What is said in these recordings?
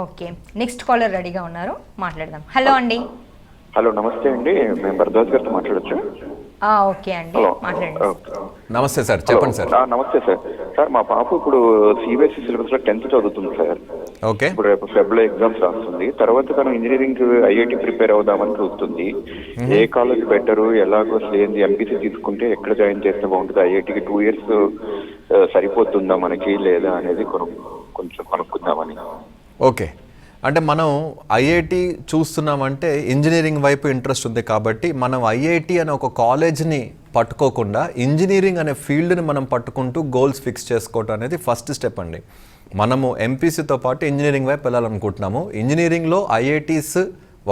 Okay, next caller రెడీగా ఉన్నారు, మాట్లాడదాం. హలో అండి. హలో, నమస్తే అండి. మేము భరద్వాజ్ గారితో మాట్లాడొచ్చు? ఓకే అండి, మాట్లాడండి. నమస్తే సార్, చెప్పండి సార్. నమస్తే సార్. సార్, మా పాప ఇప్పుడు సిబిఎస్ఈ సిలబస్ లో 10th చదువుతుంది సార్. ఓకే. ఇప్పుడు రేపు ఫెబ్లో ఎగ్జామ్స్ రాస్తుంది. తర్వాత తను ఇంజనీరింగ్ ఐఐటి ప్రిపేర్ అవుదామని చూస్తుంది. ఏ కాలేజ్ బెటరు, ఎలాగో ఏంది, ఎంపీసీ తీసుకుంటే ఎక్కడ జాయిన్ చేస్తే బాగుంటుంది, ఐఐటికి 2 years సరిపోతుందా మనకి లేదా అనేది కొంచెం కనుక్కుందామని. ఓకే, అంటే మనం ఐఐటి చూస్తున్నామంటే ఇంజనీరింగ్ వైపు ఇంట్రెస్ట్ ఉంది కాబట్టి మనం ఐఐటి అనే ఒక కాలేజ్ని పట్టుకోకుండా ఇంజనీరింగ్ అనే ఫీల్డ్ని మనం పట్టుకుంటూ గోల్స్ ఫిక్స్ చేసుకోవటం అనేది ఫస్ట్ స్టెప్ అండి. మనము ఎంపీసీతో పాటు ఇంజనీరింగ్ వైపు వెళ్ళాలనుకుంటున్నాము. ఇంజనీరింగ్లో ఐఐటీస్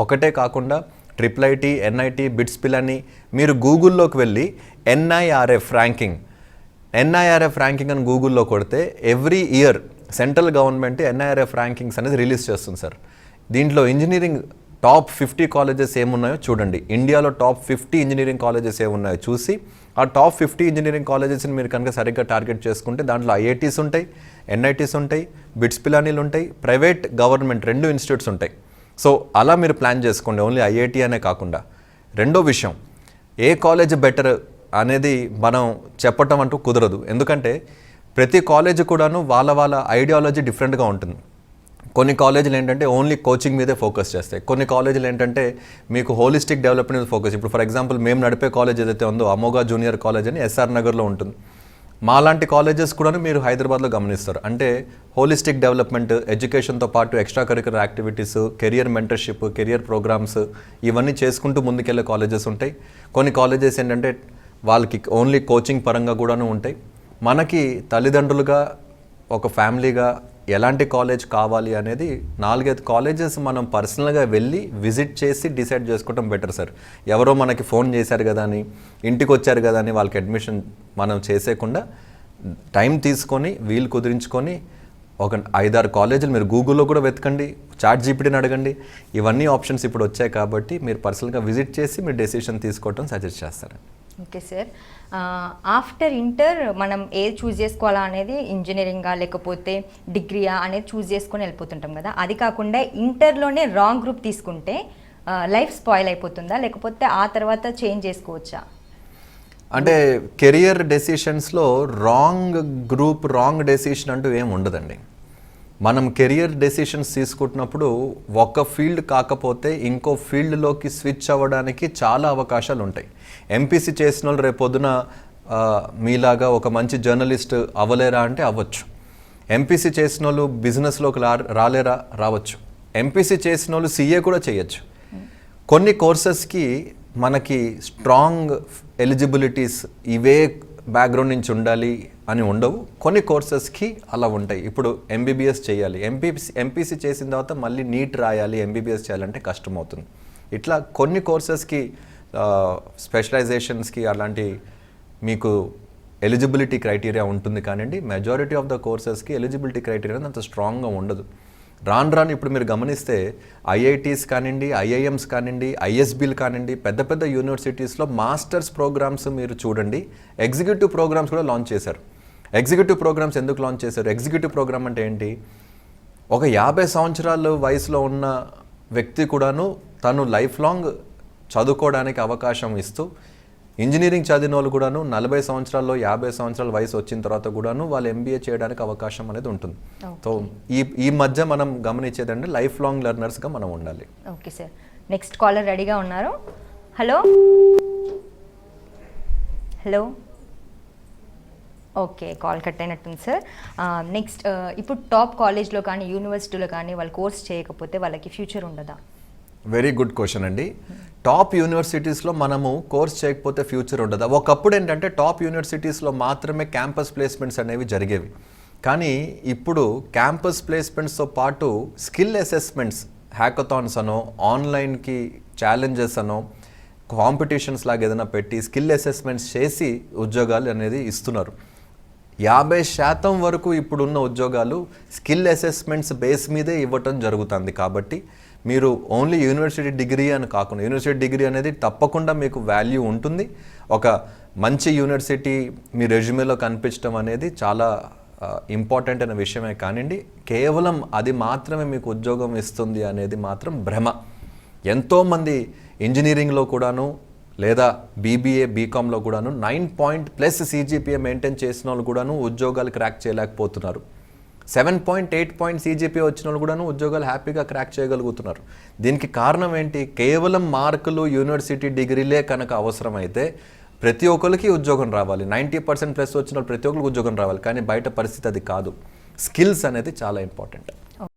ఒకటే కాకుండా IIIT, NIT, బిట్స్ పిల్ అని మీరు గూగుల్లోకి వెళ్ళి NIRF ర్యాంకింగ్ అని గూగుల్లో కొడితే every year central government NIRF rankings అనేది రిలీజ్ చేస్తుంది సార్. దీంట్లో ఇంజనీరింగ్ టాప్ 50 కాలేజెస్ ఏమున్నాయో చూడండి. ఇండియాలో టాప్ 50 ఇంజనీరింగ్ కాలేజెస్ ఏమున్నాయో చూసి ఆ టాప్ 50 ఇంజనీరింగ్ కాలేజెస్ని మీరు కనుక సరిగ్గా టార్గెట్ చేసుకుంటే దాంట్లో ఐఐటీస్ ఉంటాయి, NITs ఉంటాయి, బిట్స్ పిలానీలు ఉంటాయి, ప్రైవేట్ గవర్నమెంట్ 2 ఇన్స్టిట్యూట్స్ ఉంటాయి. సో అలా మీరు ప్లాన్ చేసుకోండి, ఓన్లీ ఐఐటి అనే కాకుండా. రెండో విషయం, ఏ కాలేజ్ బెటర్ అనేది మనం చెప్పటం అంటూ కుదరదు. ఎందుకంటే ప్రతి కాలేజ్ కూడాను వాళ్ళ ఐడియాలజీ డిఫరెంట్గా ఉంటుంది. కొన్ని కాలేజీలు ఏంటంటే ఓన్లీ కోచింగ్ మీదే ఫోకస్ చేస్తాయి. కొన్ని కాలేజీలు ఏంటంటే మీకు హోలిస్టిక్ డెవలప్మెంట్ మీద ఫోకస్. ఇప్పుడు ఫర్ ఎగ్జాంపుల్ మేము నడిపే కాలేజ్ ఏదైతే ఉందో అమోఘా జూనియర్ కాలేజ్ అని SR నగర్లో ఉంటుంది. మాలాంటి కాలేజెస్ కూడా మీరు హైదరాబాద్లో గమనిస్తారు. అంటే హోలిస్టిక్ డెవలప్మెంట్, ఎడ్యుకేషన్తో పాటు extra curricular activities, career mentorship, career programmes ఇవన్నీ చేసుకుంటూ ముందుకెళ్ళే కాలేజెస్ ఉంటాయి. కొన్ని కాలేజెస్ ఏంటంటే వాళ్ళకి ఓన్లీ కోచింగ్ పరంగా కూడాను ఉంటాయి. మనకి తల్లిదండ్రులుగా ఒక ఫ్యామిలీగా ఎలాంటి కాలేజ్ కావాలి అనేది 4-5 కాలేజెస్ మనం పర్సనల్గా వెళ్ళి విజిట్ చేసి డిసైడ్ చేసుకోవడం బెటర్ సార్. ఎవరో మనకి ఫోన్ చేశారు కదా అని, ఇంటికి వచ్చారు కదా అని వాళ్ళకి అడ్మిషన్ మనం చేసేయకుండా టైం తీసుకొని వీలు కుదిరించుకొని ఒక 5-6 కాలేజీలు మీరు గూగుల్లో కూడా వెతకండి, ChatGPTని అడగండి. ఇవన్నీ ఆప్షన్స్ ఇప్పుడు వచ్చాయి కాబట్టి మీరు పర్సనల్గా విజిట్ చేసి మీరు డెసిషన్ తీసుకోవటం సజెస్ట్ చేస్తారు. ఓకే సార్, ఆఫ్టర్ ఇంటర్ మనం ఏది చూస్ చేసుకోవాలా అనేది ఇంజనీరింగా లేకపోతే డిగ్రీయా అనేది చూస్ చేసుకొని వెళ్ళిపోతుంటాం కదా. అది కాకుండా ఇంటర్లోనే రాంగ్ గ్రూప్ తీసుకుంటే లైఫ్ స్పాయిల్ అయిపోతుందా, లేకపోతే ఆ తర్వాత చేంజ్ చేసుకోవచ్చా? అంటే కెరియర్ డెసిషన్స్లో రాంగ్ గ్రూప్, రాంగ్ డెసిషన్ అంటూ ఏం ఉండదండి. మనం కెరియర్ డెసిషన్స్ తీసుకుంటున్నప్పుడు ఒక ఫీల్డ్ కాకపోతే ఇంకో ఫీల్డ్లోకి స్విచ్ అవ్వడానికి చాలా అవకాశాలు ఉంటాయి. ఎంపీసీ చేసిన వాళ్ళు రేపొద్దున మీలాగా ఒక మంచి జర్నలిస్ట్ అవ్వలేరా అంటే అవ్వచ్చు. ఎంపీసీ చేసిన వాళ్ళు బిజినెస్లోకి రాలేరా, రావచ్చు. ఎంపీసీ చేసిన వాళ్ళు CA కూడా చేయొచ్చు. కొన్ని కోర్సెస్కి మనకి స్ట్రాంగ్ ఎలిజిబిలిటీస్ ఇవే బ్యాక్గ్రౌండ్ నుంచి ఉండాలి అని ఉండవు. కొన్ని కోర్సెస్కి అలా ఉంటాయి. ఇప్పుడు MBBS చేయాలి, ఎంపీసీ చేసిన తర్వాత మళ్ళీ నీట్ రాయాలి, MBBS చేయాలంటే కష్టం అవుతుంది. ఇట్లా కొన్ని కోర్సెస్కి స్పెషలైజేషన్స్కి అలాంటి మీకు ఎలిజిబిలిటీ క్రైటీరియా ఉంటుంది. కానివ్వండి, మెజారిటీ ఆఫ్ ద కోర్సెస్కి ఎలిజిబిలిటీ క్రైటీరియా అంత స్ట్రాంగ్గా ఉండదు. రాను ఇప్పుడు మీరు గమనిస్తే ఐఐటీస్ కానివ్వండి, IIMs కానివ్వండి, ISBలు కానివ్వండి, పెద్ద యూనివర్సిటీస్లో మాస్టర్స్ ప్రోగ్రామ్స్ మీరు చూడండి, ఎగ్జిక్యూటివ్ ప్రోగ్రామ్స్ కూడా లాంచ్ చేశారు. ఎగ్జిక్యూటివ్ ప్రోగ్రామ్స్ ఎందుకు లాంచ్ చేశారు? ఎగ్జిక్యూటివ్ ప్రోగ్రామ్ అంటే ఏంటి? ఒక 50 సంవత్సరాల వయసులో ఉన్న వ్యక్తి కూడాను తను లైఫ్ లాంగ్ చదువుకోవడానికి అవకాశం ఇస్తూ, ఇంజనీరింగ్ చదివిన వాళ్ళు కూడాను 40 సంవత్సరాల్లో 50 సంవత్సరాల వయసు వచ్చిన తర్వాత కూడాను వాళ్ళు MBA చేయడానికి అవకాశం అనేది ఉంటుంది. సో ఈ మధ్య మనం గమనించేదంటే లైఫ్ లాంగ్ లెర్నర్స్గా మనం ఉండాలి. ఓకే సార్, నెక్స్ట్ కాలర్ రెడీగా ఉన్నారు. Hello hello okay, call cut అయినట్టుంది సార్. నెక్స్ట్, ఇప్పుడు టాప్ కాలేజ్లో కానీ యూనివర్సిటీలో కానీ వాళ్ళు కోర్స్ చేయకపోతే వాళ్ళకి ఫ్యూచర్ ఉండదా? వెరీ గుడ్ క్వశ్చన్ అండి. టాప్ యూనివర్సిటీస్లో మనము కోర్స్ చేయకపోతే ఫ్యూచర్ ఉండదు. ఒకప్పుడు ఏంటంటే టాప్ యూనివర్సిటీస్లో మాత్రమే క్యాంపస్ ప్లేస్మెంట్స్ అనేవి జరిగేవి. కానీ ఇప్పుడు క్యాంపస్ ప్లేస్మెంట్స్తో పాటు స్కిల్ అసెస్మెంట్స్, హ్యాకథాన్స్ అనో, ఆన్లైన్కి ఛాలెంజెస్ అనో, కాంపిటీషన్స్ లాగా ఏదైనా పెట్టి స్కిల్ అసెస్మెంట్స్ చేసి ఉద్యోగాలు అనేది ఇస్తున్నారు. 50% వరకు ఇప్పుడున్న ఉద్యోగాలు స్కిల్ అసెస్మెంట్స్ బేస్ మీదే ఇవ్వటం జరుగుతుంది. కాబట్టి మీరు ఓన్లీ యూనివర్సిటీ డిగ్రీ అని కాకుండా, యూనివర్సిటీ డిగ్రీ అనేది తప్పకుండా మీకు వాల్యూ ఉంటుంది. ఒక మంచి యూనివర్సిటీ మీ రెజ్యూమేలో కనిపించడం అనేది చాలా ఇంపార్టెంట్ అనే విషయమే కానివ్వండి, కేవలం అది మాత్రమే మీకు ఉద్యోగం ఇస్తుంది అనేది మాత్రం భ్రమ. ఎంతోమంది ఇంజనీరింగ్లో కూడాను లేదా బీబీఏ బీకామ్లో కూడాను 9+ CGPA మెయింటైన్ చేసిన వాళ్ళు కూడాను ఉద్యోగాలు క్రాక్ చేయలేకపోతున్నారు. 7.8 CGPA వచ్చిన వాళ్ళు కూడాను ఉద్యోగాలు హ్యాపీగా క్రాక్ చేయగలుగుతున్నారు. దీనికి కారణం ఏంటి? కేవలం మార్కులు, యూనివర్సిటీ డిగ్రీలే కనుక అవసరమైతే ప్రతి ఒక్కరికి ఉద్యోగం రావాలి, 90% ప్లస్ వచ్చిన వాళ్ళు ప్రతి ఒక్కరికి ఉద్యోగం రావాలి. కానీ బయట పరిస్థితి అది కాదు. స్కిల్స్ అనేది చాలా ఇంపార్టెంట్.